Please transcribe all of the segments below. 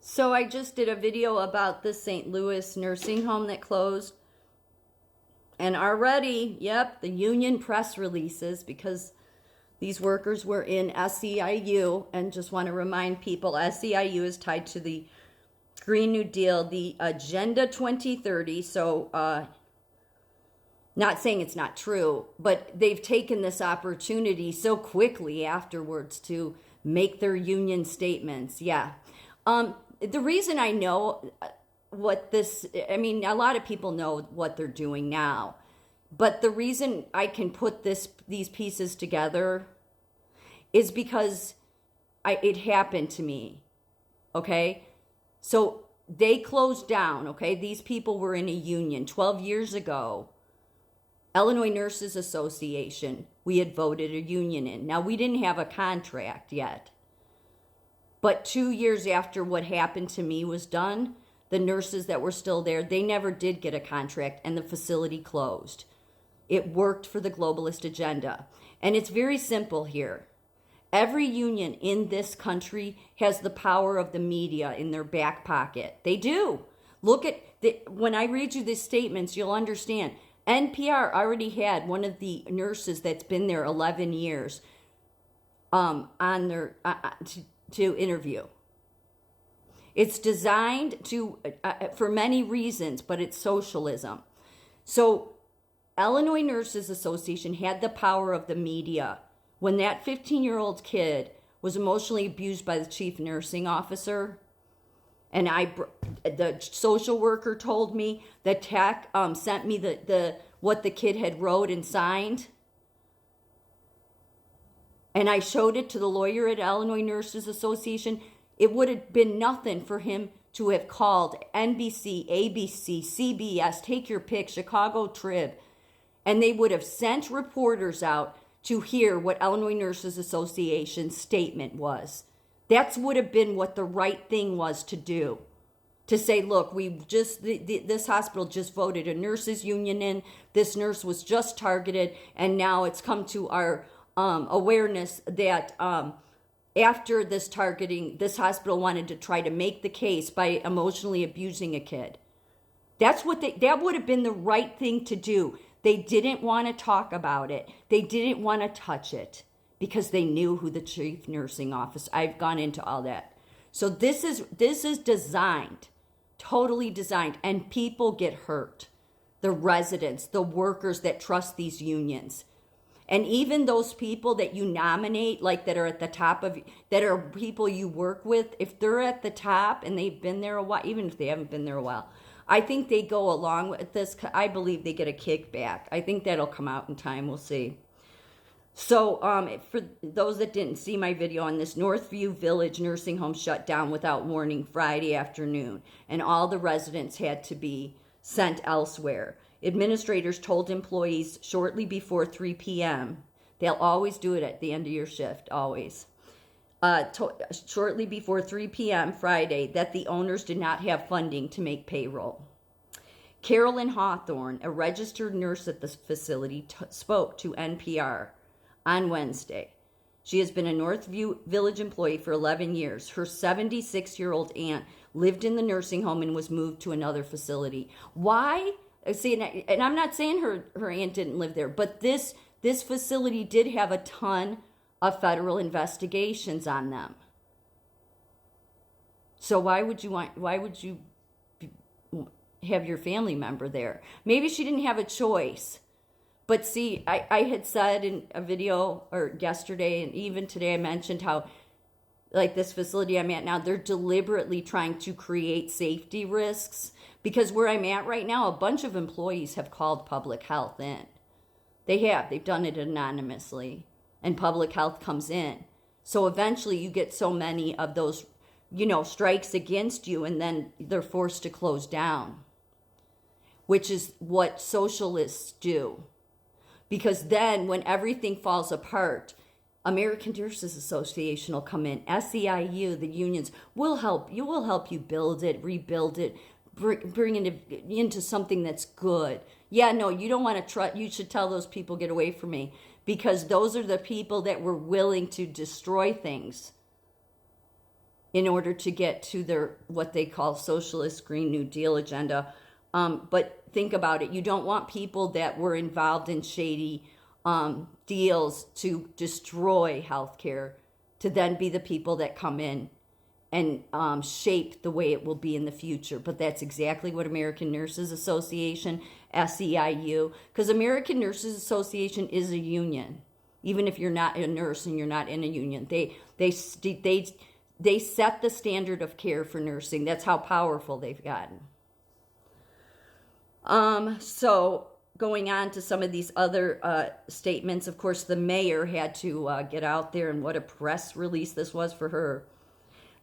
So I just did a video about the St. Louis nursing home that closed. And already, yep, the union press releases because these workers were in SEIU. And just want to remind people, SEIU is tied to the Green New Deal, the Agenda 2030. So not saying it's not true, but they've taken this opportunity so quickly afterwards to make their union statements. Yeah. The reason I know what this, I mean, a lot of people know what they're doing now, but the reason I can put these pieces together is because it happened to me. Okay. So they closed down. Okay. These people were in a union 12 years ago. Illinois Nurses Association, we had voted a union in. Now, we didn't have a contract yet. But 2 years after what happened to me was done, the nurses that were still there, they never did get a contract and the facility closed. It worked for the globalist agenda. And it's very simple here. Every union in this country has the power of the media in their back pocket. They do. Look at, when I read you these statements, you'll understand. NPR already had one of the nurses that's been there 11 years on their to interview. It's designed to for many reasons, but it's socialism. So Illinois Nurses Association had the power of the media. When that 15-year-old kid was emotionally abused by the chief nursing officer, and the social worker told me that tech sent me the what the kid had wrote and signed. And I showed it to the lawyer at Illinois Nurses Association. It would have been nothing for him to have called NBC, ABC, CBS, take your pick, Chicago Trib. And they would have sent reporters out to hear what Illinois Nurses Association's statement was. That would have been what the right thing was to do. To say, look, this hospital just voted a nurses union in. This nurse was just targeted, and now it's come to our awareness that after this targeting, this hospital wanted to try to make the case by emotionally abusing a kid. That would have been the right thing to do. They didn't want to talk about it. They didn't want to touch it because they knew who the chief nursing officer. I've gone into all that. So this is designed, totally designed, and people get hurt. The residents, the workers that trust these unions. And even those people that you nominate, like that are at the top of, that are people you work with, if they're at the top and they've been there a while, even if they haven't been there a while, I think they go along with this. I believe they get a kickback. I think that'll come out in time. We'll see. So for those that didn't see my video on this, Northview Village nursing home shut down without warning Friday afternoon, and all the residents had to be sent elsewhere. Administrators told employees shortly before 3 p.m., they'll always do it at the end of your shift, always, shortly before 3 p.m. Friday, that the owners did not have funding to make payroll. Carolyn Hawthorne, a registered nurse at the facility, spoke to NPR on Wednesday. She has been a Northview Village employee for 11 years. Her 76-year-old aunt lived in the nursing home and was moved to another facility. Why? See, and I'm not saying her aunt didn't live there, but this facility did have a ton of federal investigations on them. So why would you have your family member there? Maybe she didn't have a choice. But see, I had said in a video or yesterday and even today I mentioned how, like this facility I'm at now, they're deliberately trying to create safety risks because where I'm at right now, a bunch of employees have called public health in. They've done it anonymously, and public health comes in. So eventually you get so many of those, strikes against you, and then they're forced to close down, which is what socialists do. Because then when everything falls apart, American Nurses Association will come in, SEIU, the unions will help you build it, rebuild it, bring it into something that's good. Yeah, no, you don't want to try. You should tell those people, get away from me, because those are the people that were willing to destroy things. in order to get to their what they call socialist Green New Deal agenda. But think about it. You don't want people that were involved in shady deals to destroy healthcare to then be the people that come in and shape the way it will be in the future. But that's exactly what American Nurses Association, SEIU, because American Nurses Association is a union. Even if you're not a nurse and you're not in a union, they set the standard of care for nursing. That's how powerful they've gotten. So going on to some of these other statements, of course, the mayor had to get out there, and what a press release this was for her.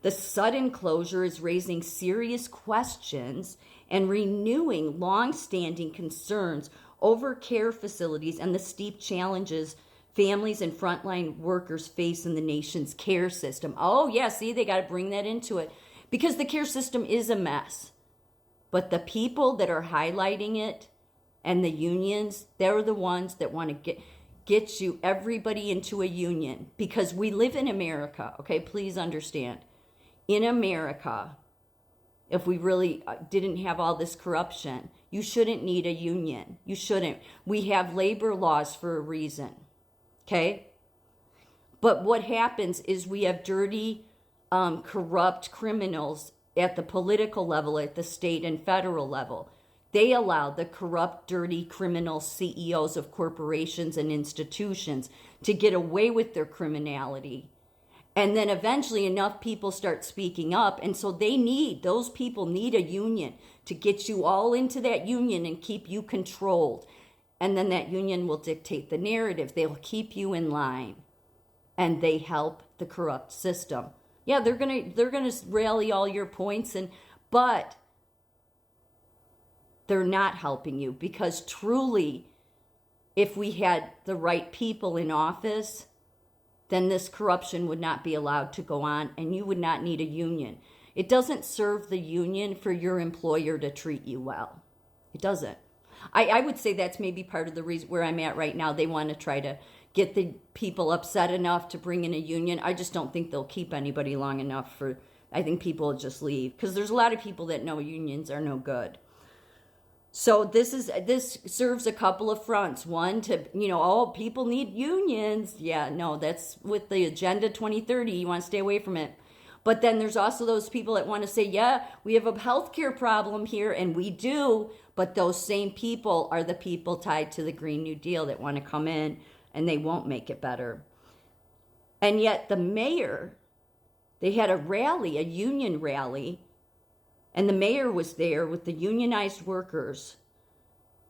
The sudden closure is raising serious questions and renewing long-standing concerns over care facilities and the steep challenges families and frontline workers face in the nation's care system. Oh, yeah, see, they got to bring that into it because the care system is a mess. But the people that are highlighting it and the unions, they're the ones that want to get you, everybody into a union, because we live in America, okay? Please understand. In America, if we really didn't have all this corruption, you shouldn't need a union. You shouldn't. We have labor laws for a reason, okay? But what happens is we have dirty, corrupt criminals at the political level, at the state and federal level. They allow the corrupt, dirty, criminal CEOs of corporations and institutions to get away with their criminality. And then eventually enough people start speaking up. And so those people need a union to get you all into that union and keep you controlled. And then that union will dictate the narrative. They'll keep you in line. And they help the corrupt system. Yeah, they're gonna rally all your points, but they're not helping you, because truly, if we had the right people in office, then this corruption would not be allowed to go on, and you would not need a union. It doesn't serve the union for your employer to treat you well. It doesn't. I would say that's maybe part of the reason where I'm at right now. They want to try to get the people upset enough to bring in a union. I just don't think they'll keep anybody long enough I think people will just leave, because there's a lot of people that know unions are no good. So this serves a couple of fronts. One, to, people need unions. Yeah, no, that's with the Agenda 2030. You want to stay away from it. But then there's also those people that want to say, yeah, we have a healthcare problem here, and we do. But those same people are the people tied to the Green New Deal that want to come in, and they won't make it better. And yet the mayor, they had a union rally, and the mayor was there with the unionized workers.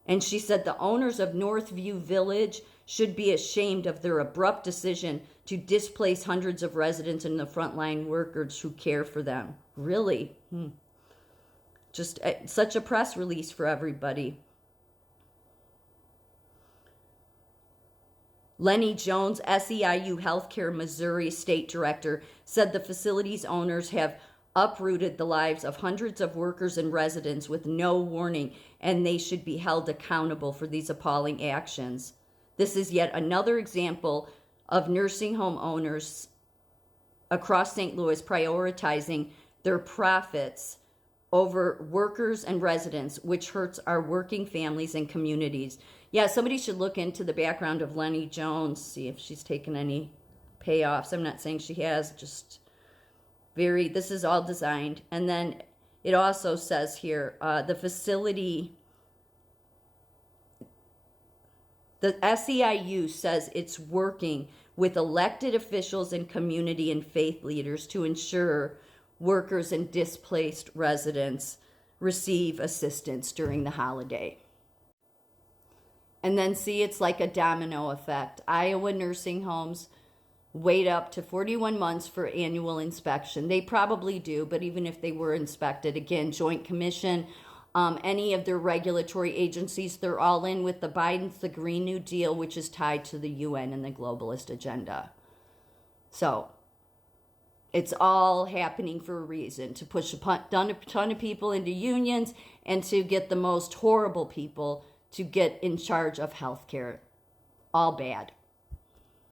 And she said the owners of Northview Village should be ashamed of their abrupt decision to displace hundreds of residents and the frontline workers who care for them. Really? Just such a press release for everybody. Lenny Jones, SEIU Healthcare Missouri State Director, said the facility's owners have uprooted the lives of hundreds of workers and residents with no warning, and they should be held accountable for these appalling actions. This is yet another example of nursing home owners across St. Louis prioritizing their profits over workers and residents, which hurts our working families and communities. Yeah, somebody should look into the background of Lenny Jones, see if she's taken any payoffs. I'm not saying she has, just this is all designed. And then it also says here, the facility, the SEIU says it's working with elected officials and community and faith leaders to ensure workers and displaced residents receive assistance during the holiday. And then see, it's like a domino effect. Iowa nursing homes wait up to 41 months for annual inspection. They probably do, but even if they were inspected, again, Joint Commission, any of their regulatory agencies, they're all in with the Biden's, the Green New Deal, which is tied to the UN and the globalist agenda. So it's all happening for a reason, to push a ton of people into unions and to get the most horrible people to get in charge of healthcare. All bad.